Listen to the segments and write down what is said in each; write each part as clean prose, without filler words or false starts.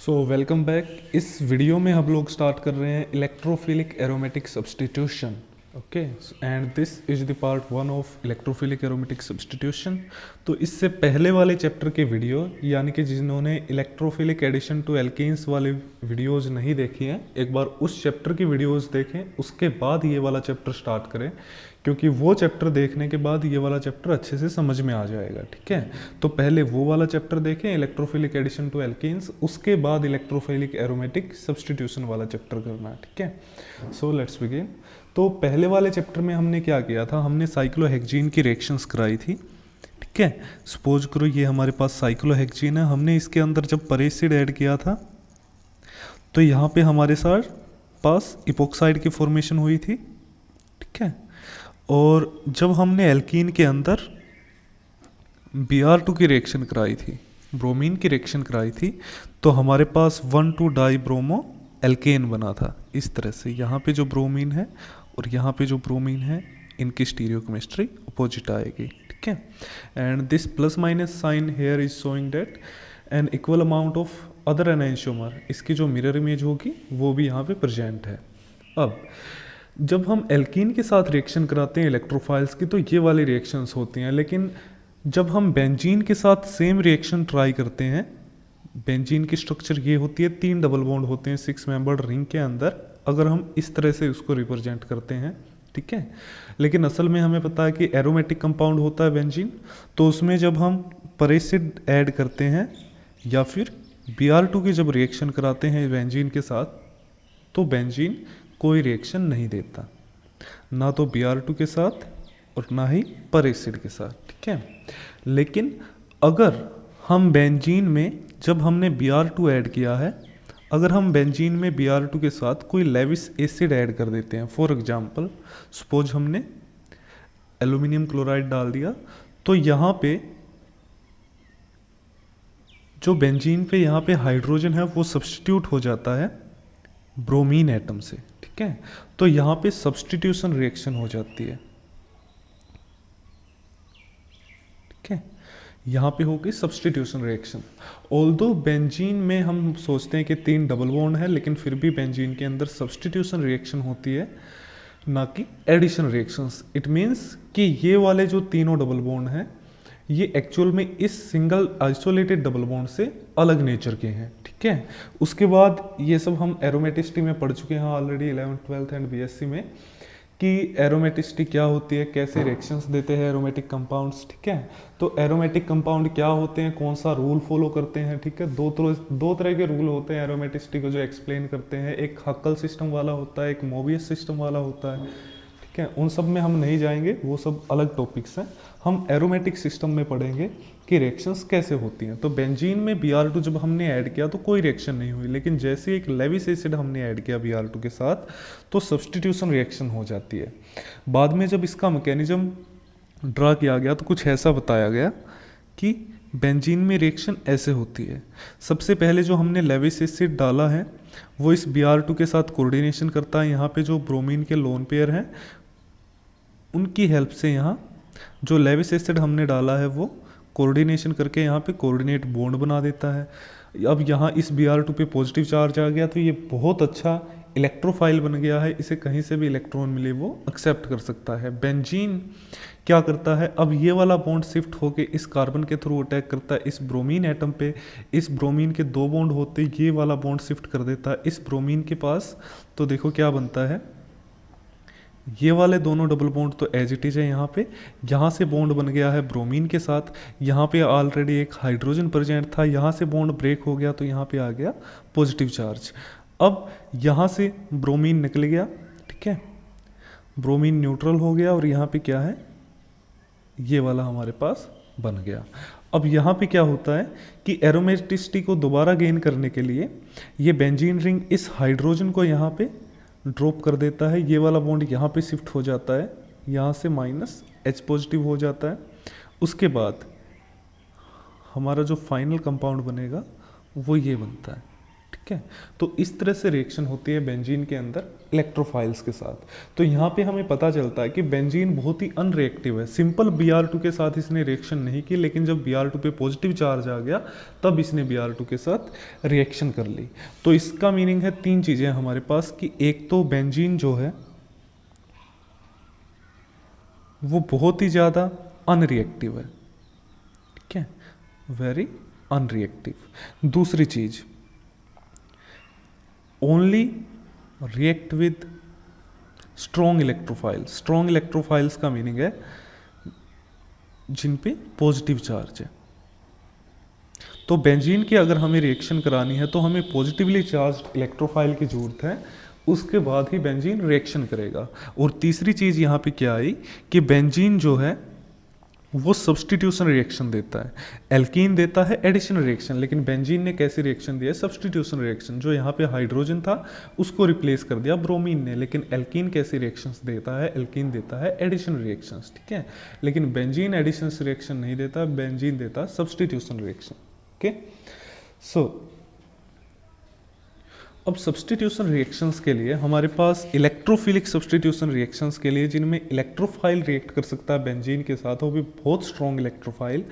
Welcome back. इस video में हम लोग स्टार्ट कर रहे हैं electrophilic aromatic substitution. Okay, and this is the part 1 of electrophilic aromatic substitution. तो इससे पहले वाले चैप्टर के वीडियो, यानी कि जिन्होंने इलेक्ट्रोफिलिक एडिशन टू एल्केन्स वाले वीडियोस नहीं देखी हैं, एक बार उस चैप्टर की वीडियोस देखें, उसके बाद ये वाला चैप्टर स्टार्ट करें, क्योंकि वो चैप्टर देखने के बाद ये वाला चैप्टर अच्छे से समझ में आ जाएगा। ठीक है, तो पहले वो वाला चैप्टर देखें इलेक्ट्रोफिलिक एडिशन टू एल्केन्स, उसके बाद इलेक्ट्रोफिलिक एरोमेटिक सब्स्टिट्यूशन वाला चैप्टर करना है। ठीक है, सो लेट्स बिगिन। तो पहले वाले चैप्टर में हमने क्या किया था, हमने साइक्लोहेक्जीन की रिएक्शंस कराई थी। ठीक है, सपोज करो ये हमारे पास साइक्लोहेक्जीन है, हमने इसके अंदर जब परेसिड ऐड किया था तो यहाँ पे हमारे साथ पास इपोक्साइड की फॉर्मेशन हुई थी। ठीक है, और जब हमने एल्कीन के अंदर Br2 की रिएक्शन कराई थी, ब्रोमीन की रिएक्शन कराई थी, तो हमारे पास 1,2 डाई ब्रोमो एल्केन बना था। इस तरह से यहाँ पे जो ब्रोमीन है और यहाँ पे जो ब्रोमीन है, इनकी स्टीरियोकेमिस्ट्री अपोजिट आएगी। ठीक है, and this plus minus sign here is showing that an equal amount of other enantiomer, इसकी जो मिरर इमेज होगी वो भी यहाँ पे प्रेजेंट है। अब जब हम एल्कीन के साथ रिएक्शन कराते हैं इलेक्ट्रोफाइल्स की, तो ये वाली रिएक्शंस होती हैं। लेकिन जब हम बेंजीन के साथ सेम रिएक्शन ट्राई करते हैं, बेंजीन की स्ट्रक्चर ये होती है, 3 डबल बॉन्ड होते हैं 6 मेंबर्ड रिंग के अंदर, अगर हम इस तरह से उसको रिप्रेजेंट करते हैं। ठीक है, लेकिन असल में हमें पता है कि एरोमेटिक कंपाउंड होता है बेंजीन, तो उसमें जब हम परेसिड ऐड करते हैं या फिर Br2 की जब रिएक्शन कराते हैं बेंजीन के साथ, तो बेंजीन कोई रिएक्शन नहीं देता, ना तो Br2 के साथ और ना ही परेसिड के साथ। ठीक है, लेकिन अगर हम बेंजीन में जब हमने Br2 ऐड किया है, अगर हम बेंजीन में Br2 के साथ कोई लेविस एसिड ऐड कर देते हैं, फॉर एग्जांपल सपोज हमने एल्यूमिनियम क्लोराइड डाल दिया, तो यहाँ पे जो बेंजीन पे यहाँ पे हाइड्रोजन है वो सब्स्टिट्यूट हो जाता है ब्रोमीन एटम से। ठीक है, तो यहाँ पे सब्स्टिट्यूशन रिएक्शन हो जाती है। ठीक है, यहाँ पे होगी सब्स्टिट्यूशन रिएक्शन। ऑल्दो बेंजीन में हम सोचते हैं कि 3 डबल बॉन्ड है, लेकिन फिर भी बेंजीन के अंदर सब्स्टिट्यूशन रिएक्शन होती है, ना कि एडिशन रिएक्शंस। इट मीन्स कि ये वाले जो तीनों डबल बॉन्ड हैं, ये एक्चुअल में इस सिंगल आइसोलेटेड डबल बॉन्ड से अलग नेचर के हैं। ठीक है, उसके बाद ये सब हम एरोमेटिसिटी में पढ़ चुके हैं already 11th 12th and BSc में, कि एरोमेटिसिटी क्या होती है, कैसे रिएक्शंस देते हैं एरोमेटिक कंपाउंड्स। ठीक है, तो एरोमेटिक कंपाउंड क्या होते हैं, कौन सा रूल फॉलो करते हैं। ठीक है, दो तरह के रूल होते हैं एरोमेटिसिटी को जो एक्सप्लेन करते हैं, एक हक्कल सिस्टम वाला होता है, एक मोबियस सिस्टम वाला होता है। ठीक है, उन सब में हम नहीं जाएंगे, वो सब अलग टॉपिक्स हैं। हम एरोमेटिक सिस्टम में पढ़ेंगे कि रिएक्शंस कैसे होती हैं। तो बेंजीन में Br2 जब हमने ऐड किया तो कोई रिएक्शन नहीं हुई, लेकिन जैसे एक लेविस एसिड हमने ऐड किया Br2 के साथ, तो सब्स्टिट्यूशन रिएक्शन हो जाती है। बाद में जब इसका मैकेनिज्म ड्रा किया गया तो कुछ ऐसा बताया गया कि बेंजीन में रिएक्शन ऐसे होती है। सबसे पहले जो हमने लेविस एसिड डाला है वो इस Br2 के साथ कोऑर्डिनेशन करता है। यहाँ पे जो ब्रोमीन के लोन पेयर हैं उनकी हेल्प से यहाँ जो लेविस एसिड हमने डाला है वो कोऑर्डिनेशन करके यहाँ पे कोऑर्डिनेट बॉन्ड बना देता है। अब यहाँ इस Br2 पे पॉजिटिव चार्ज आ गया, तो ये बहुत अच्छा इलेक्ट्रोफाइल बन गया है, इसे कहीं से भी इलेक्ट्रॉन मिले वो एक्सेप्ट कर सकता है। बेंजीन क्या करता है, अब ये वाला बॉन्ड शिफ्ट होके इस कार्बन के थ्रू अटैक करता है इस ब्रोमीन एटम पे। इस ब्रोमीन के 2 बॉन्ड होते ये वाला बॉन्ड शिफ्ट कर देता है इस ब्रोमीन के पास, तो देखो क्या बनता है, ये वाले दोनों डबल बॉन्ड तो एज इट इज है। यहाँ से बॉन्ड बन गया है ब्रोमीन के साथ, यहाँ पे ऑलरेडी एक हाइड्रोजन प्रेजेंट था, यहाँ से बॉन्ड ब्रेक हो गया तो यहाँ पे आ गया पॉजिटिव चार्ज। अब यहाँ से ब्रोमीन निकल गया। ठीक है, ब्रोमीन न्यूट्रल हो गया और यहाँ पे क्या है, ये वाला हमारे पास बन गया। अब यहाँ पे क्या होता है कि एरोमेटिसिटी को दोबारा गेन करने के लिए ये बेंजीन रिंग इस हाइड्रोजन को यहाँ पे ड्रॉप कर देता है, ये वाला बॉन्ड यहाँ पे शिफ्ट हो जाता है, यहाँ से -H पॉजिटिव हो जाता है। उसके बाद हमारा जो फाइनल कंपाउंड बनेगा वो ये बनता है। ठीक है। तो इस तरह से रिएक्शन होती है बेंजीन के अंदर इलेक्ट्रोफाइल्स के साथ। तो यहाँ पे हमें पता चलता है कि बेंजीन बहुत ही अनरिएक्टिव है। सिंपल Br2 के साथ इसने रिएक्शन नहीं की, लेकिन जब Br2 पे पॉजिटिव चार्ज आ गया तब इसने Br2 के साथ रिएक्शन कर ली। तो इसका मीनिंग है तीन चीज़ें हमारे पास कि एक तो बेंजीन जो है वो बहुत ही ज़्यादा अनरिएक्टिव है, ठीक है, वेरी अनरिएक्टिव। दूसरी चीज़, only react with strong electrophiles. Strong electrophiles का मीनिंग है जिन पे पॉजिटिव चार्ज है। तो बेंजीन की अगर हमें रिएक्शन करानी है तो हमें पॉजिटिवली चार्ज इलेक्ट्रोफाइल की जरूरत है, उसके बाद ही बेंजीन रिएक्शन करेगा। और तीसरी चीज़ यहाँ पे क्या आई कि बेंजीन जो है वो सब्स्टिट्यूशन रिएक्शन देता है। एल्कीन देता है एडिशन रिएक्शन, लेकिन बेंजीन ने कैसी रिएक्शन दिया है? Substitution reaction. जो यहाँ पे हाइड्रोजन था उसको रिप्लेस कर दिया ब्रोमीन ने। लेकिन एल्कीन कैसी रिएक्शंस देता है? एल्कीन देता है एडिशन रिएक्शंस, ठीक है। लेकिन बेंजीन एडिशन रिएक्शन नहीं देता, बेंजीन देता सब्स्टिट्यूशन रिएक्शन। ओके, सो अब सब्स्टिट्यूशन रिएक्शंस के लिए हमारे पास इलेक्ट्रोफिलिक सब्स्टिट्यूशन रिएक्शंस के लिए जिनमें इलेक्ट्रोफाइल रिएक्ट कर सकता है बेंजीन के साथ, वो भी बहुत स्ट्रॉन्ग इलेक्ट्रोफाइल।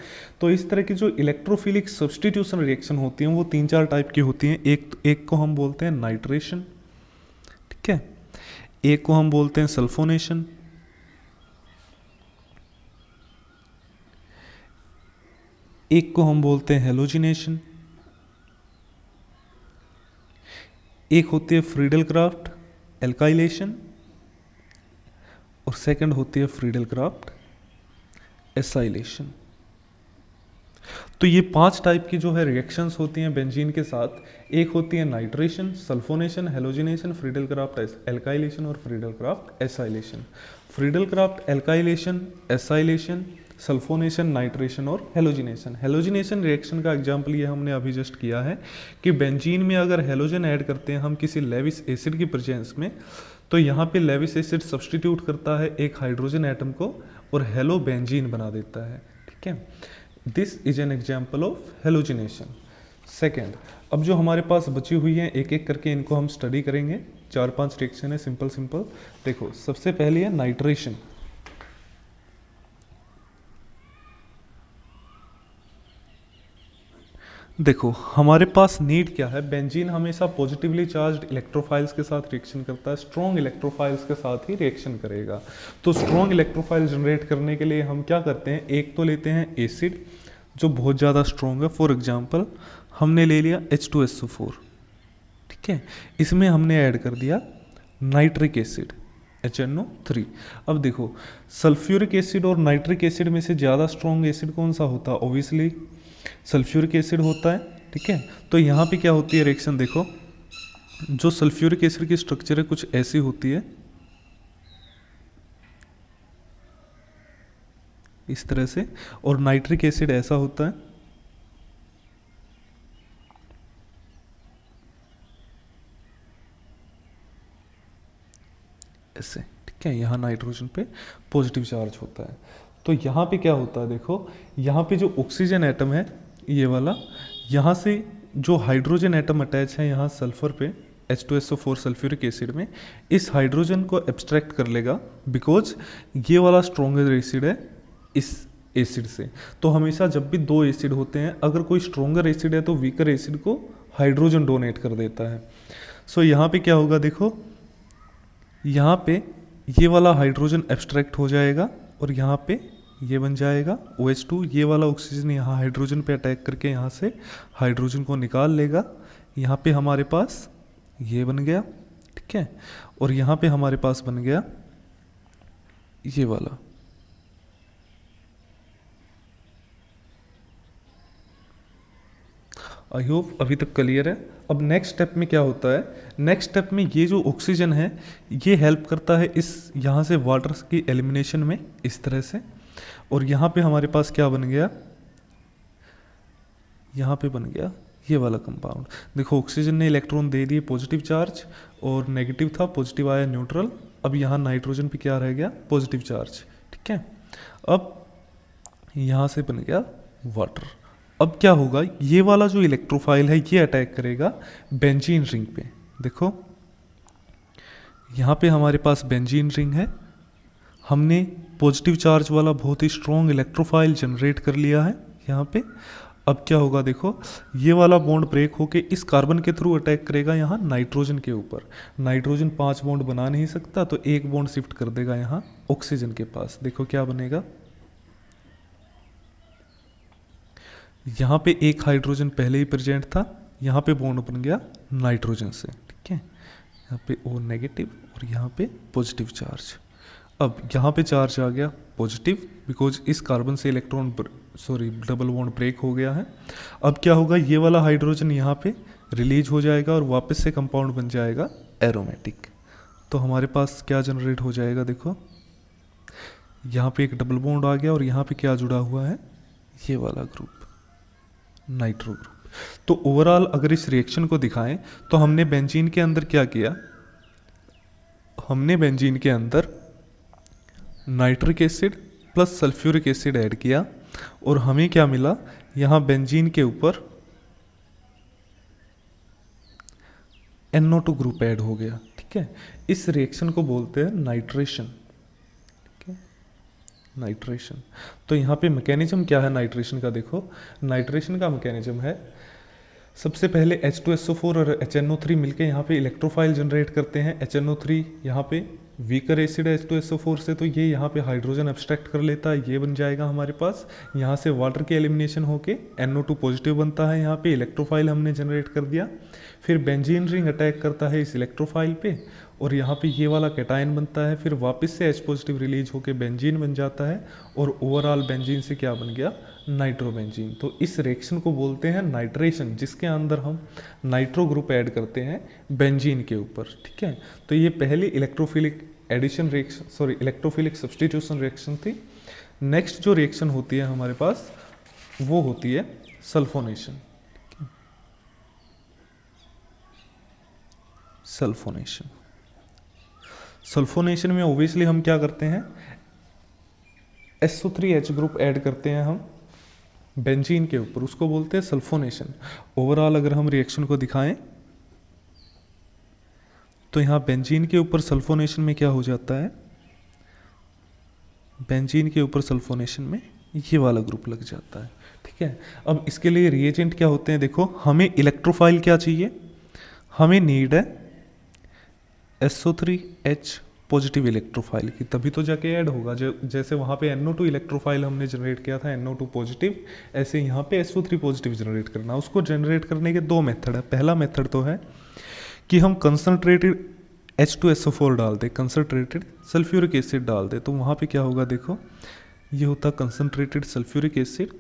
तो इस तरह की जो इलेक्ट्रोफिलिक सब्स्टिट्यूशन रिएक्शन होती हैं वो 3-4 टाइप की होती हैं। एक को हम बोलते हैं नाइट्रेशन, ठीक है, एक को हम बोलते हैं सल्फोनेशन, एक को हम बोलते हैं हेलोजिनेशन, एक होती है फ्रीडल क्राफ्ट एल्काइलेशन, और सेकंड होती है फ्रीडल क्राफ्ट एसाइलेशन। तो ये 5 टाइप की जो है रिएक्शंस होती हैं बेंजीन के साथ। एक होती है nitration, sulphonation, halogenation, Friedel Crafts alkylation और Friedel Crafts acylation. Friedel Crafts alkylation, acylation, sulphonation, nitration और हेलोजिनेशन। हेलोजिनेशन रिएक्शन का एग्जांपल ये हमने अभी जस्ट किया है कि बेंजीन में अगर हेलोजन ऐड करते हैं हम किसी लेविस एसिड की प्रेजेंस में, तो यहाँ पे लेविस एसिड सब्स्टिट्यूट करता है एक हाइड्रोजन एटम को और हेलो बेंजीन बना देता है, ठीक है। This is an example of halogenation. Second, अब जो हमारे पास बची हुई हैं एक एक करके इनको हम स्टडी करेंगे। 4-5 रिएक्शन है, सिंपल सिंपल। देखो, सबसे पहली है नाइट्रेशन। देखो हमारे पास नीड क्या है? बेंजीन हमेशा पॉजिटिवली चार्ज्ड इलेक्ट्रोफाइल्स के साथ रिएक्शन करता है, स्ट्रॉन्ग इलेक्ट्रोफाइल्स के साथ ही रिएक्शन करेगा। तो स्ट्रॉन्ग इलेक्ट्रोफाइल जनरेट करने के लिए हम क्या करते हैं? एक तो लेते हैं एसिड जो बहुत ज़्यादा स्ट्रॉन्ग है। फॉर एग्जांपल हमने ले लिया H2SO4, ठीक है, इसमें हमने ऐड कर दिया नाइट्रिक एसिड HNO3। अब देखो, सल्फ्यूरिक एसिड और नाइट्रिक एसिड में से ज़्यादा स्ट्रॉन्ग एसिड कौन सा होता है? ऑब्वियसली सल्फ्यूरिक एसिड होता है, ठीक है। तो यहाँ पे क्या होती है रिएक्शन? देखो, जो सल्फ्यूरिक एसिड की स्ट्रक्चर है कुछ ऐसी होती है, इस तरह से, और नाइट्रिक एसिड ऐसा होता है, ऐसे, ठीक है। यहाँ नाइट्रोजन पे पॉजिटिव चार्ज होता है। तो यहाँ पे क्या होता है? देखो, यहाँ पे जो ऑक्सीजन एटम है ये वाला, यहाँ से जो हाइड्रोजन एटम अटैच है यहाँ सल्फर पे H2SO4 सल्फ्यूरिक एसिड में, इस हाइड्रोजन को एब्स्ट्रैक्ट कर लेगा, बिकॉज ये वाला स्ट्रॉन्गर एसिड है इस एसिड से। तो हमेशा जब भी 2 एसिड होते हैं, अगर कोई स्ट्रॉन्गर एसिड है तो वीकर एसिड को हाइड्रोजन डोनेट कर देता है। सो यहाँ पे क्या होगा? देखो, यहाँ पे ये वाला हाइड्रोजन एब्स्ट्रैक्ट हो जाएगा और यहाँ पे ये बन जाएगा OH2। ये वाला ऑक्सीजन यहाँ हाइड्रोजन पे अटैक करके यहाँ से हाइड्रोजन को निकाल लेगा। यहाँ पे हमारे पास ये बन गया, ठीक है, और यहाँ पे हमारे पास बन गया ये वाला। आई होप अभी तक क्लियर है। अब नेक्स्ट स्टेप में क्या होता है? नेक्स्ट स्टेप में ये जो ऑक्सीजन है ये हेल्प करता है इस यहाँ से वाटर की एलिमिनेशन में, इस तरह से। और यहाँ पे हमारे पास क्या बन गया? यहाँ पे बन गया ये वाला कंपाउंड। देखो, ऑक्सीजन ने इलेक्ट्रॉन दे दिए पॉजिटिव चार्ज, और नेगेटिव था, पॉजिटिव आया न्यूट्रल। अब यहाँ नाइट्रोजन पे क्या रह गया? पॉजिटिव चार्ज, ठीक है। अब यहाँ से बन गया वाटर। अब क्या होगा, ये वाला जो इलेक्ट्रोफाइल है ये अटैक करेगा बेंजीन रिंग पे। देखो यहाँ पे हमारे पास बेंजीन रिंग है, हमने पॉजिटिव चार्ज वाला बहुत ही स्ट्रॉन्ग इलेक्ट्रोफाइल जनरेट कर लिया है यहाँ पे। अब क्या होगा देखो, ये वाला बॉन्ड ब्रेक होके इस कार्बन के थ्रू अटैक करेगा यहाँ नाइट्रोजन के ऊपर। नाइट्रोजन 5 बॉन्ड बना नहीं सकता, तो एक बॉन्ड शिफ्ट कर देगा यहाँ ऑक्सीजन के पास। देखो क्या बनेगा, यहाँ पे एक हाइड्रोजन पहले ही प्रेजेंट था, यहाँ पे बॉन्ड बन गया नाइट्रोजन से, ठीक है। यहाँ पे O नेगेटिव और यहाँ पे पॉजिटिव चार्ज। अब यहाँ पे चार्ज आ गया पॉजिटिव, बिकॉज इस कार्बन से इलेक्ट्रॉन डबल बॉन्ड ब्रेक हो गया है। अब क्या होगा, ये वाला हाइड्रोजन यहाँ पे रिलीज हो जाएगा और वापस से कंपाउंड बन जाएगा एरोमेटिक। तो हमारे पास क्या जनरेट हो जाएगा, देखो यहाँ पे एक डबल बॉन्ड आ गया और यहाँ पे क्या जुड़ा हुआ है, ये वाला ग्रुप नाइट्रो ग्रुप। तो ओवरऑल अगर इस रिएक्शन को दिखाएं तो हमने बेंजीन के अंदर क्या किया, हमने बेंजीन के अंदर nitric acid plus sulphuric acid add किया और हमें क्या मिला, यहाँ बेंजीन के ऊपर NO2 ग्रुप ऐड हो गया, ठीक है। इस रिएक्शन को बोलते हैं नाइट्रेशन, ठीक है, नाइट्रेशन। तो यहाँ पे मैकेनिज्म क्या है नाइट्रेशन का, देखो नाइट्रेशन का मैकेनिज्म है, सबसे पहले H2SO4 और HNO3 मिलके यहाँ पे इलेक्ट्रोफाइल जनरेट करते हैं। HNO3 यहाँ पे वीकर एसिड है H2SO4 से, तो ये यहाँ पे हाइड्रोजन एब्स्ट्रैक्ट कर लेता है, ये बन जाएगा हमारे पास। यहाँ से वाटर की एलिमिनेशन होके NO2 पॉजिटिव बनता है, यहाँ पे इलेक्ट्रोफाइल हमने जनरेट कर दिया। फिर बेंजीन रिंग अटैक करता है इस इलेक्ट्रोफाइल पे और यहाँ पे ये वाला कैटायन बनता है, फिर वापस से H पॉजिटिव रिलीज होके बेंजीन बन जाता है और ओवरऑल बेंजीन से क्या बन गया, नाइट्रोबेंजीन। तो इस रिएक्शन को बोलते हैं नाइट्रेशन, जिसके अंदर हम नाइट्रो ग्रुप ऐड करते हैं बेंजीन के ऊपर, ठीक है। तो ये पहली electrophilic addition reaction, electrophilic substitution reaction थी। नेक्स्ट जो रिएक्शन होती है हमारे पास वो होती है सल्फोनेशन। सल्फोनेशन में ओब्वियसली हम क्या करते हैं, SO3H ग्रुप ऐड करते हैं हम बेंजीन के ऊपर, उसको बोलते हैं सल्फोनेशन। ओवरऑल अगर हम रिएक्शन को दिखाएं तो यहाँ बेंजीन के ऊपर सल्फोनेशन में क्या हो जाता है, बेंजीन के ऊपर सल्फोनेशन में ये वाला ग्रुप लग जाता है, ठीक है। अब इसके लिए रिएजेंट क्या होते हैं, देखो हमें इलेक्ट्रोफाइल क्या चाहिए, हमें नीड है SO3H पॉजिटिव इलेक्ट्रोफाइल की, तभी तो जाके ऐड होगा। जो जैसे वहाँ पे NO2 इलेक्ट्रोफाइल हमने जनरेट किया था NO2 पॉजिटिव, ऐसे यहाँ पे SO3 पॉजिटिव जनरेट करना। उसको जनरेट करने के दो मेथड है। पहला मेथड तो है कि हम कंसनट्रेटेड H2SO4 डाल दें, कंसनट्रेटेड सल्फ्यूरिक एसिड डाल दें, तो वहाँ पे क्या होगा, देखो ये होता कंसनट्रेटेड सल्फ्यूरिक एसिड,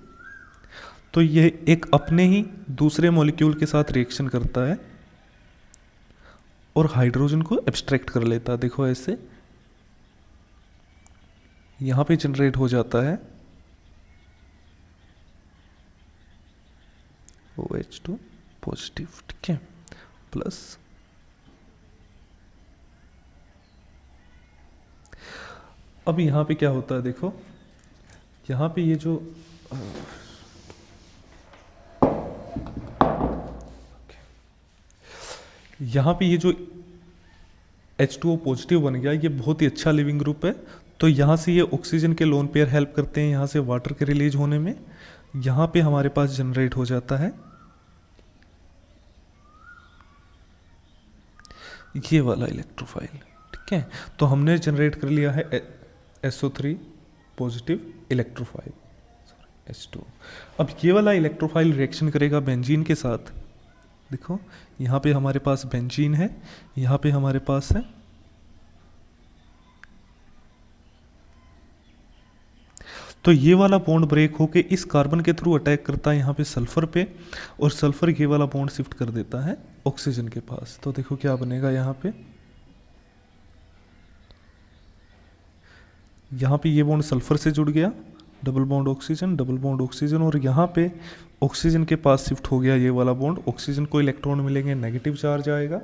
तो ये एक अपने ही दूसरे मॉलिक्यूल के साथ रिएक्शन करता है और हाइड्रोजन को एब्स्ट्रैक्ट कर लेता है। देखो ऐसे यहाँ पे जनरेट हो जाता है OH2 पॉजिटिव, ठीक है, प्लस अब यहाँ पे क्या होता है, देखो यहाँ पे ये जो यहाँ पे ये जो H2O पॉजिटिव बन गया, ये बहुत ही अच्छा लिविंग ग्रुप है। तो यहाँ से ये ऑक्सीजन के लोन पेयर हेल्प करते हैं यहाँ से वाटर के रिलीज होने में। यहाँ पे हमारे पास जनरेट हो जाता है ये वाला इलेक्ट्रोफाइल, ठीक है। तो हमने जनरेट कर लिया है SO3 पॉजिटिव इलेक्ट्रोफाइल, H2O। अब ये वाला इलेक्ट्रोफाइल रिएक्शन करेगा बेंजीन के साथ। देखो यहाँ पे हमारे पास बेंजीन है, यहाँ पे हमारे पास है तो ये वाला बॉन्ड ब्रेक होके इस कार्बन के थ्रू अटैक करता है यहाँ पे सल्फर पे, और सल्फर ये वाला बॉन्ड शिफ्ट कर देता है ऑक्सीजन के पास। तो देखो क्या बनेगा, यहाँ पे ये बॉन्ड सल्फर से जुड़ गया, डबल बॉन्ड ऑक्सीजन, और यहाँ पे ऑक्सीजन के पास शिफ्ट हो गया ये वाला बॉन्ड। ऑक्सीजन को इलेक्ट्रॉन मिलेंगे, नेगेटिव चार्ज आएगा,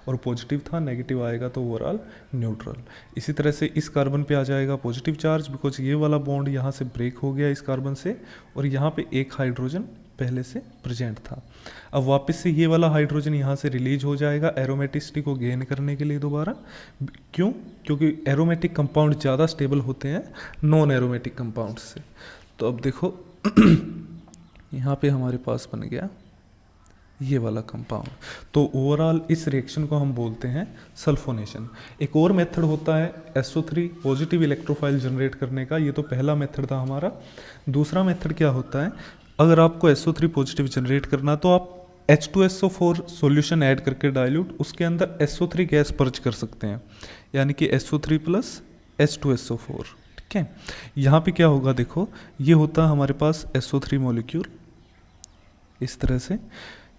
और पॉजिटिव था नेगेटिव आएगा तो ओवरऑल न्यूट्रल। इसी तरह से इस कार्बन पे आ जाएगा पॉजिटिव चार्ज, बिकॉज ये वाला बॉन्ड यहाँ से ब्रेक हो गया इस कार्बन से, और यहाँ पे एक हाइड्रोजन पहले से प्रेजेंट था। अब वापस से ये वाला हाइड्रोजन यहाँ से रिलीज हो जाएगा एरोमेटिसिटी को गेन करने के लिए दोबारा। क्यों? क्योंकि एरोमेटिक कंपाउंड ज़्यादा स्टेबल होते हैं नॉन एरोमेटिक कंपाउंड से। तो अब देखो यहाँ पे हमारे पास बन गया ये वाला कंपाउंड। तो ओवरऑल इस रिएक्शन को हम बोलते हैं सल्फोनेशन। एक और मेथड होता है SO3 पॉजिटिव इलेक्ट्रोफाइल जनरेट करने का, ये तो पहला मेथड था हमारा। दूसरा मेथड क्या होता है, अगर आपको SO3 पॉजिटिव जनरेट करना तो आप H2SO4 सॉल्यूशन ऐड करके डाइल्यूट उसके अंदर SO3 गैस पर्ज कर सकते हैं, यानी कि SO3 प्लस H2SO4। ठीक है, यहाँ पे क्या होगा देखो, ये होता है हमारे पास SO3 मॉलिक्यूल इस तरह से।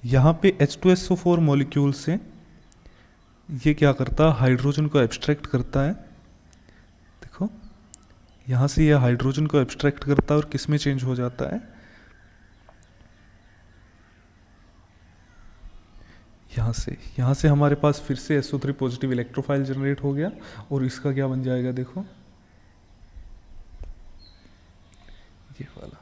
यहाँ पे H2SO4 मॉलिक्यूल से ये क्या करता है, हाइड्रोजन को एब्स्ट्रैक्ट करता है। देखो यहाँ से ये हाइड्रोजन को एब्स्ट्रैक्ट करता है और किस में चेंज हो जाता है, यहाँ से हमारे पास फिर से SO3 पॉजिटिव इलेक्ट्रोफाइल जनरेट हो गया और इसका क्या बन जाएगा देखो ये वाला।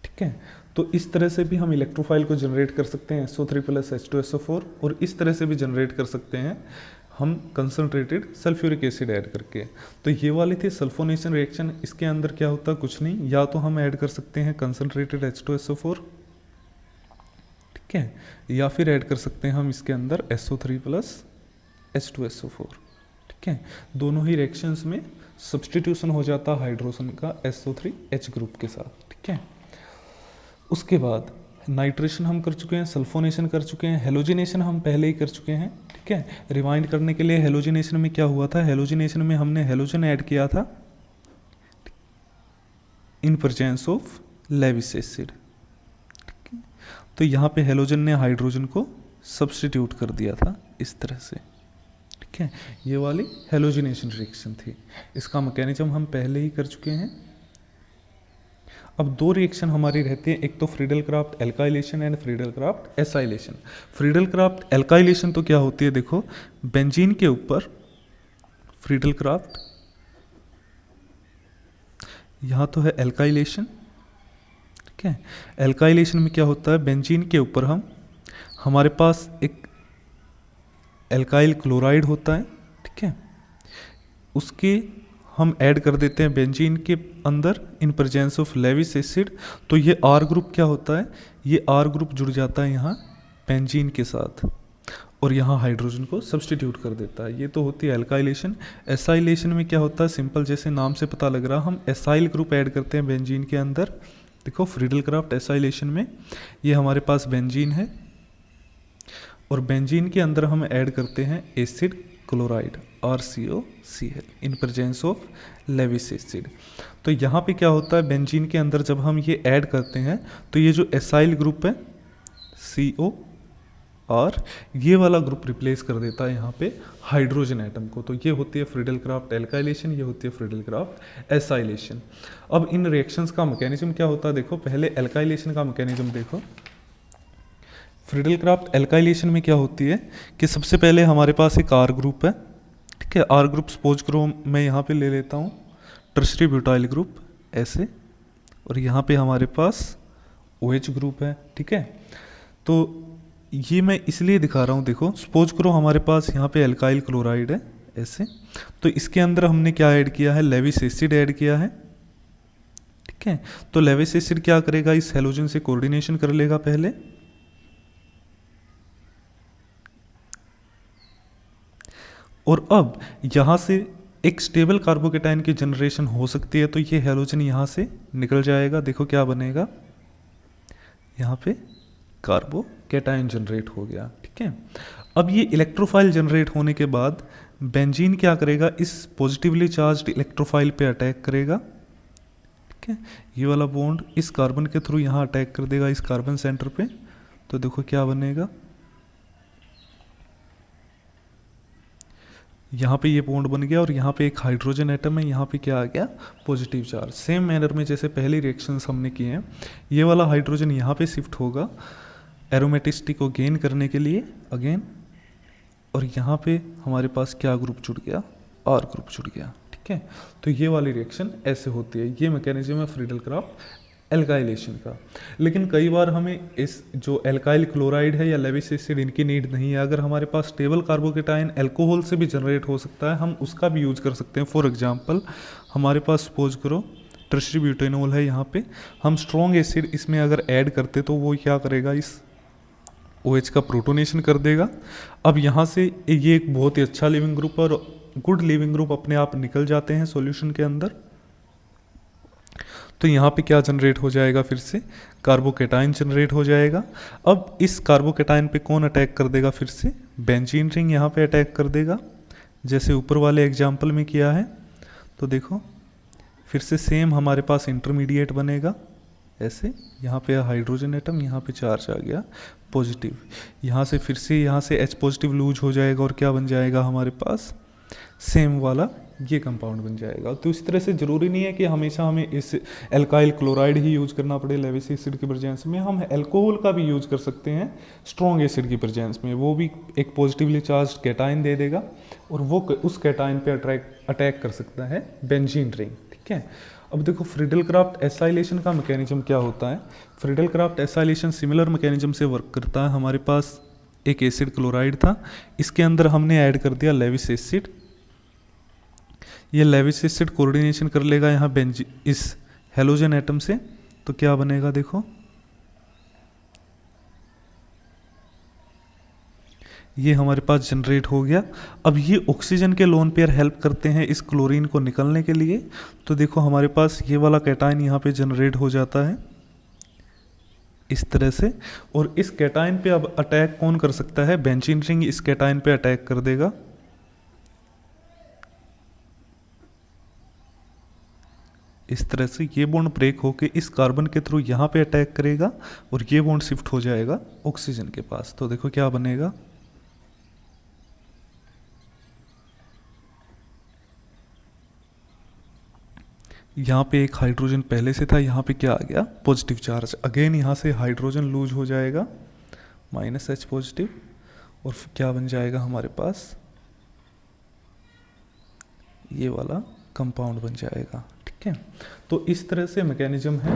ठीक है, तो इस तरह से भी हम इलेक्ट्रोफाइल को जनरेट कर सकते हैं SO3 प्लस H2SO4, और इस तरह से भी जनरेट कर सकते हैं हम कंसनट्रेटेड सल्फ्यूरिक एसिड ऐड करके। तो ये वाली थी सल्फोनेशन रिएक्शन। इसके अंदर क्या होता है, कुछ नहीं, या तो हम ऐड कर सकते हैं कंसनट्रेटेड H2SO4, ठीक है, या फिर ऐड कर सकते हैं हम इसके अंदर SO3 प्लस H2SO4। ठीक है, दोनों ही रिएक्शंस में सब्सटीट्यूशन हो जाता है हाइड्रोजन का SO3H ग्रुप के साथ। ठीक है, उसके बाद नाइट्रेशन हम कर चुके हैं, सल्फोनेशन कर चुके हैं, हेलोजिनेशन हम पहले ही कर चुके हैं। ठीक है, रिवाइंड करने के लिए हेलोजिनेशन में क्या हुआ था, हेलोजिनेशन में हमने हेलोजन ऐड किया था in presence of Lewis acid. तो यहाँ पे हेलोजन ने हाइड्रोजन को सब्स्टिट्यूट कर दिया था इस तरह से। ठीक है, ये वाली हेलोजिनेशन रिएक्शन थी, इसका मैकेनिज्म हम पहले ही कर चुके हैं। अब दो रिएक्शन हमारी रहती है, एक तो Friedel Crafts alkylation and Friedel Crafts acylation. Friedel Crafts alkylation तो क्या होती है देखो, बेंजीन के ऊपर फ्रीडल क्राफ्ट, यहाँ तो है एल्काइलेशन। ठीक है, एल्काइलेशन में क्या होता है, बेंजीन के ऊपर हमारे पास एक एल्काइल क्लोराइड होता है। ठीक है, उसके हम ऐड कर देते हैं बेंजीन के अंदर in presence of Lewis acid. तो ये R ग्रुप क्या होता है, ये R ग्रुप जुड़ जाता है यहाँ बेंजीन के साथ और यहाँ हाइड्रोजन को सब्स्टिट्यूट कर देता है। ये तो होती है एल्काइलेशन। एसाइलेशन में क्या होता है, सिंपल जैसे नाम से पता लग रहा, हम एसाइल ग्रुप ऐड करते हैं बेंजीन के अंदर। देखो फ्रीडल क्राफ्ट एसाइलेशन में ये हमारे पास बेंजीन है और बेंजीन के अंदर हम ऐड करते हैं acid chloride RCOCl in presence of Lewis acid. तो यहाँ पे क्या होता है, बेंजीन के अंदर जब हम ये ऐड करते हैं तो ये जो एसाइल ग्रुप है CO और ये वाला ग्रुप रिप्लेस कर देता है यहाँ पे हाइड्रोजन एटम को। तो ये होती है फ्रीडल क्राफ्ट एल्काइलेशन, ये होती है फ्रीडल क्राफ्ट एसाइलेशन। अब इन रिएक्शंस का मैकेनिज्म क्या होता है देखो, पहले एल्काइलेशन का मैकेनिज्म देखो। फ्रीडल क्राफ्ट एल्काइलेशन में क्या होती है कि सबसे पहले हमारे पास एक R ग्रुप है। ठीक है, R ग्रुप सपोज करो मैं यहाँ पे ले लेता हूँ टर्शरी ब्यूटाइल ग्रुप ऐसे, और यहाँ पे हमारे पास OH ग्रुप है। ठीक है, तो ये मैं इसलिए दिखा रहा हूँ, देखो सपोज करो हमारे पास यहाँ पे एल्काइल क्लोराइड है ऐसे, तो इसके अंदर हमने क्या ऐड किया है, लेविस एसिड ऐड किया है। ठीक है, तो लेविस एसिड क्या करेगा, इस हेलोजन से कोऑर्डिनेशन कर लेगा पहले, और अब यहाँ से एक स्टेबल कार्बोकेटाइन की जनरेशन हो सकती है। तो ये हेलोजन यहाँ से निकल जाएगा, देखो क्या बनेगा, यहाँ पे कार्बोकेटाइन जनरेट हो गया। ठीक है, अब ये इलेक्ट्रोफाइल जनरेट होने के बाद बेंजीन क्या करेगा, इस पॉजिटिवली चार्ज्ड इलेक्ट्रोफाइल पे अटैक करेगा। ठीक है, ये वाला बॉन्ड इस कार्बन के थ्रू यहाँ अटैक कर देगा इस कार्बन सेंटर पे। तो देखो क्या बनेगा, यहाँ पे ये बॉन्ड बन गया और यहाँ पे एक हाइड्रोजन एटम है, यहाँ पे क्या आ गया, पॉजिटिव चार्ज। सेम मैनर में जैसे पहली रिएक्शंस हमने किए हैं, ये वाला हाइड्रोजन यहाँ पे शिफ्ट होगा एरोमेटिसिटी को गेन करने के लिए अगेन, और यहाँ पे हमारे पास क्या ग्रुप जुड़ गया, R ग्रुप जुड़ गया। ठीक है, तो ये वाली रिएक्शन ऐसे होती है, ये मैकेनिज्म है फ्रीडल क्राफ्ट एल्काइलेशन का। लेकिन कई बार हमें इस जो एल्काइल क्लोराइड है या लेविस एसिड इनकी नीड नहीं है। अगर हमारे पास स्टेबल कार्बोकेटाइन अल्कोहल से भी जनरेट हो सकता है, हम उसका भी यूज कर सकते हैं। फॉर एग्जांपल हमारे पास सपोज करो टर्शरी ब्यूटेनॉल है, यहाँ पे हम स्ट्रॉन्ग एसिड इसमें अगर ऐड करते तो वो क्या करेगा, इस OH का प्रोटोनेशन कर देगा। अब यहाँ से ये एक बहुत ही अच्छा लिविंग ग्रुप और गुड लिविंग ग्रुप अपने आप निकल जाते हैं सॉल्यूशन के अंदर। तो यहाँ पे क्या जनरेट हो जाएगा, फिर से कार्बोकेटाइन जनरेट हो जाएगा। अब इस कार्बोकेटाइन पे कौन अटैक कर देगा, फिर से बेंजीन रिंग यहाँ पे अटैक कर देगा, जैसे ऊपर वाले एग्जाम्पल में किया है। तो देखो फिर से सेम हमारे पास इंटरमीडिएट बनेगा ऐसे, यहाँ पे हाइड्रोजन एटम, यहाँ पे चार्ज आ गया पॉजिटिव, यहाँ से फिर से यहाँ से H पॉजिटिव लूज हो जाएगा और क्या बन जाएगा हमारे पास सेम वाला ये कंपाउंड बन जाएगा। तो इस तरह से ज़रूरी नहीं है कि हमेशा हमें इस एल्काइल क्लोराइड ही यूज करना पड़े लेविस एसिड की प्रेजेंस में। हम अल्कोहल का भी यूज कर सकते हैं स्ट्रॉन्ग एसिड की प्रेजेंस में, वो भी एक पॉजिटिवली चार्ज कैटाइन दे देगा और वो उस कैटाइन पे अटैक कर सकता है बेंजीन रिंग। ठीक है, अब देखो फ्रीडल क्राफ्ट एसाइलेशन का मैकेनिज्म क्या होता है। Friedel Crafts acylation similar mechanism से वर्क करता है। हमारे पास एक एसिड क्लोराइड था, इसके अंदर हमने ऐड कर दिया लेविस एसिड। ये लेविस एसिड कोऑर्डिनेशन कर लेगा यहाँ इस हेलोजन एटम से, तो क्या बनेगा देखो, ये हमारे पास जनरेट हो गया। अब ये ऑक्सीजन के लोन पेयर हेल्प करते हैं इस क्लोरीन को निकलने के लिए। तो देखो हमारे पास ये वाला कैटाइन यहाँ पे जनरेट हो जाता है इस तरह से, और इस कैटाइन पे अब अटैक कौन कर सकता है, बेंजीन रिंग इस कैटाइन पे अटैक कर देगा। इस तरह से ये बॉन्ड ब्रेक होके इस कार्बन के थ्रू यहाँ पे अटैक करेगा और ये बॉन्ड शिफ्ट हो जाएगा ऑक्सीजन के पास। तो देखो क्या बनेगा, यहाँ पे एक हाइड्रोजन पहले से था, यहाँ पे क्या आ गया पॉजिटिव चार्ज। अगेन यहाँ से हाइड्रोजन लूज हो जाएगा -H पॉजिटिव, और फिर क्या बन जाएगा हमारे पास ये वाला कंपाउंड बन जाएगा। ठीक है, तो इस तरह से मैकेनिज्म है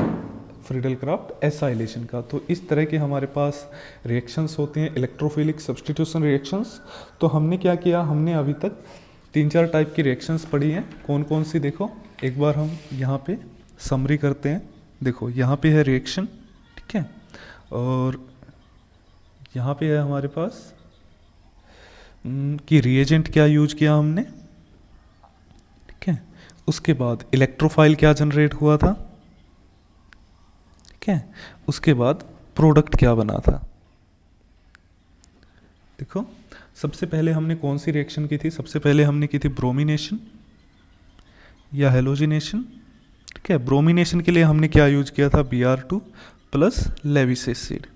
फ्रीडल क्राफ्ट एसाइलेशन का। तो इस तरह के हमारे पास रिएक्शंस होते हैं, इलेक्ट्रोफिलिक सब्स्टिट्यूशन रिएक्शंस। तो हमने क्या किया, हमने अभी तक 3-4 टाइप की रिएक्शंस पढ़ी हैं। कौन कौन सी, देखो एक बार हम यहाँ पे समरी करते हैं। देखो यहाँ पे है रिएक्शन, ठीक है, और यहाँ पे है हमारे पास कि रिएजेंट क्या यूज किया हमने, ठीक है। उसके बाद इलेक्ट्रोफाइल क्या जनरेट हुआ था, ठीक है। उसके बाद प्रोडक्ट क्या बना था। देखो सबसे पहले हमने कौन सी रिएक्शन की थी, सबसे पहले हमने की थी ब्रोमिनेशन या हेलोजिनेशन, ठीक है। ब्रोमिनेशन के लिए हमने क्या यूज किया था, Br2 प्लस लेविस एसिड।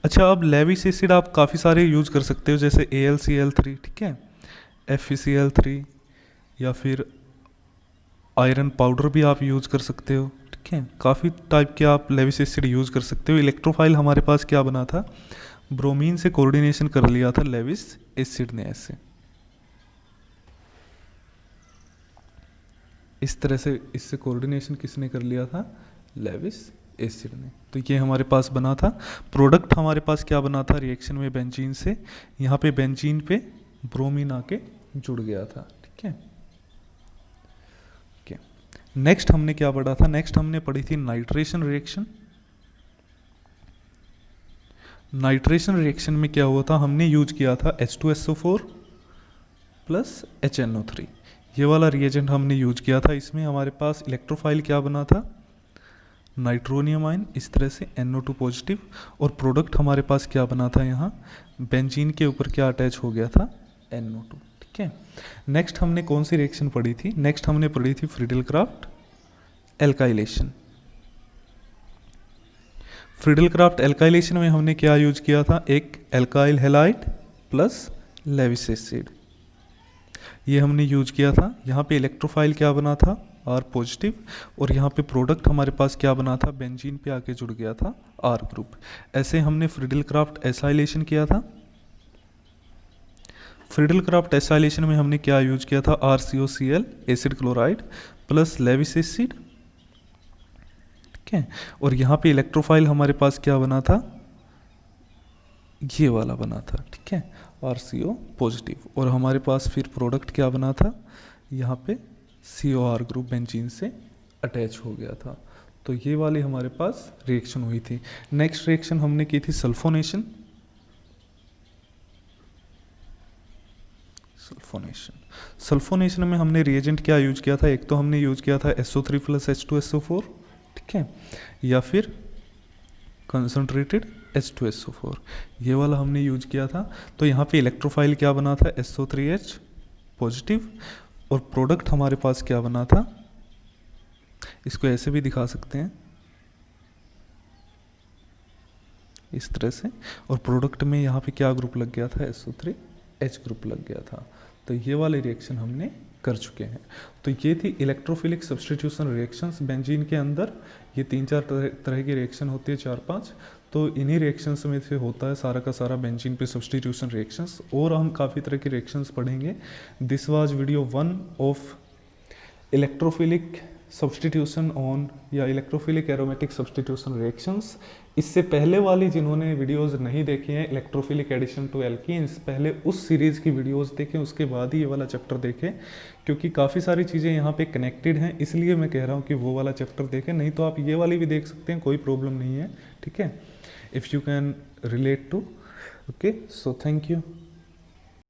अच्छा, अब लेविस एसिड आप काफ़ी सारे यूज कर सकते हो, जैसे AlCl3, ठीक है, FeCl3, या फिर आयरन पाउडर भी आप यूज कर सकते हो, ठीक है। काफ़ी टाइप के आप लेविस एसिड यूज कर सकते हो। इलेक्ट्रोफाइल हमारे पास क्या बना था, ब्रोमीन से कोऑर्डिनेशन कर लिया था लेविस एसिड ने, ऐसे इस तरह से इससे कोऑर्डिनेशन किसने कर लिया था, लेविस एसिड ने। तो ये हमारे पास बना था। प्रोडक्ट हमारे पास क्या बना था रिएक्शन में बेंजीन से, यहाँ पे बेंजीन पे ब्रोमीन आके जुड़ गया था, ठीक है। नेक्स्ट हमने क्या पढ़ा था, नेक्स्ट हमने पढ़ी थी नाइट्रेशन रिएक्शन। नाइट्रेशन रिएक्शन में क्या हुआ था, हमने यूज किया था H2SO4 प्लस HNO3, ये वाला रिएजेंट हमने यूज किया था। इसमें हमारे पास इलेक्ट्रोफाइल क्या बना था, नाइट्रोनियम आयन, इस तरह से NO2 पॉजिटिव, और प्रोडक्ट हमारे पास क्या बना था, यहाँ बेंजीन के ऊपर क्या अटैच हो गया था, NO2, ठीक है। नेक्स्ट हमने कौन सी रिएक्शन पढ़ी थी, नेक्स्ट हमने पढ़ी थी Friedel Crafts alkylation. Friedel Crafts alkylation में हमने क्या यूज किया था, एक alkyl halide plus Lewis acid, ये हमने यूज किया था। यहाँ पे इलेक्ट्रोफाइल क्या बना था, R पॉजिटिव, और यहाँ पे प्रोडक्ट हमारे पास क्या बना था, बेंजीन पे आके जुड़ गया था R ग्रुप। ऐसे हमने फ्रीडल क्राफ्ट एसाइलेशन किया था। फ्रीडल क्राफ्ट एसाइलेशन में हमने क्या यूज किया था, RCOCl acid chloride plus Lewis acid, ठीक ठीक है। और यहाँ पे इलेक्ट्रोफाइल हमारे पास क्या बना था, ये वाला बना था, ठीक है, RCO पॉजिटिव। और हमारे पास फिर प्रोडक्ट क्या बना था, यहाँ पे COR ग्रुप बेंजीन से अटैच हो गया था। तो ये वाली हमारे पास रिएक्शन हुई थी। नेक्स्ट रिएक्शन हमने की थी सल्फोनेशन। सल्फोनेशन में हमने रिएजेंट क्या यूज किया था, एक तो हमने यूज किया था SO3 + H2SO4, ठीक है, या फिर कंसंट्रेटेड H2SO4, ये वाला हमने यूज किया था। तो यहाँ पे इलेक्ट्रोफाइल क्या बना था, SO3H पॉजिटिव, और प्रोडक्ट हमारे पास क्या बना था, इसको ऐसे भी दिखा सकते हैं इस तरह से, और प्रोडक्ट में यहाँ पे क्या ग्रुप लग गया था, SO3H ग्रुप लग गया था। तो ये वाले रिएक्शन हमने कर चुके हैं। तो ये थी इलेक्ट्रोफिलिक सब्स्टिट्यूशन रिएक्शंस बेंजीन के अंदर। ये 3-4 तरह की रिएक्शन होती है, 4-5। तो इन्हीं रिएक्शंस में से होता है सारा का सारा बेंजीन पे सब्स्टिट्यूशन रिएक्शंस। और हम काफ़ी तरह के रिएक्शंस पढ़ेंगे। This was video 1 of electrophilic substitution on या इलेक्ट्रोफिलिक एरोमेटिक सब्स्टिट्यूशन रिएक्शंस। इससे पहले वाली जिन्होंने वीडियोस नहीं देखी हैं, इलेक्ट्रोफिलिक एडिशन टू एल्कीन्स, पहले उस सीरीज़ की वीडियोस देखें, उसके बाद ही ये वाला चैप्टर देखें, क्योंकि काफ़ी सारी चीज़ें यहाँ पे कनेक्टेड हैं। इसलिए मैं कह रहा हूँ कि वो वाला चैप्टर देखें, नहीं तो आप ये वाली भी देख सकते हैं, कोई प्रॉब्लम नहीं है, ठीक है, if you can relate to. Okay, so thank you.